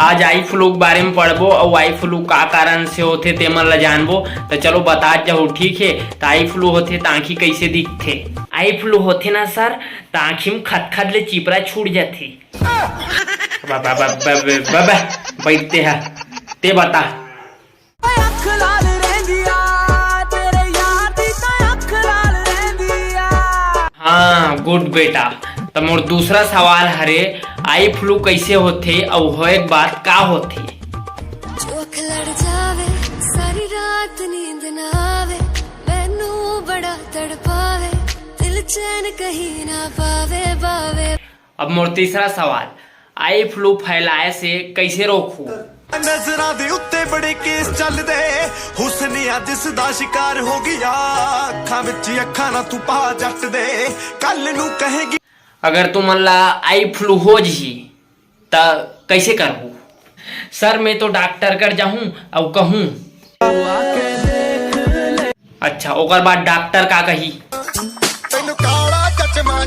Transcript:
आज eye flu के बारे में पढ़बो और आई फ्लू का कारण से होथे ते मन ला जानबो। तो चलो बता जाओ, ठीक है। तो आई फ्लू होथे तो आँखी कैसे दिखथे? आई फ्लू होथे ना सर, तो आँखी में खद ले चिपरा छूट जाथे। बैठते है ते बता। हाँ गुड बेटा। तो मोर दूसरा सवाल हरे, आई फ्लू कैसे होथे और होए के बाद का होथे? चोख लड़ जावे, सारी रात नींद ना आवे, मैनू बड़ा तड़पावे, दिल चैन कहीं ना पावे बावे। अब मोर तीसरा सवाल, आई फ्लू फैलाए से कैसे रोकू? नजरा दे उत्ते बड़े केस चलदे, हुस्न अज सदा शिकार हो गया, अखां विच अखां ना तू पा जट दे, कल नू कहेगी। अगर तू मन ला आई फ्लू हो जी तो कैसे करबू? सर मैं तो डॉक्टर कर जाऊं और कहूं। अच्छा, ओकर बाद डॉक्टर का कही? तैनू काला चचमा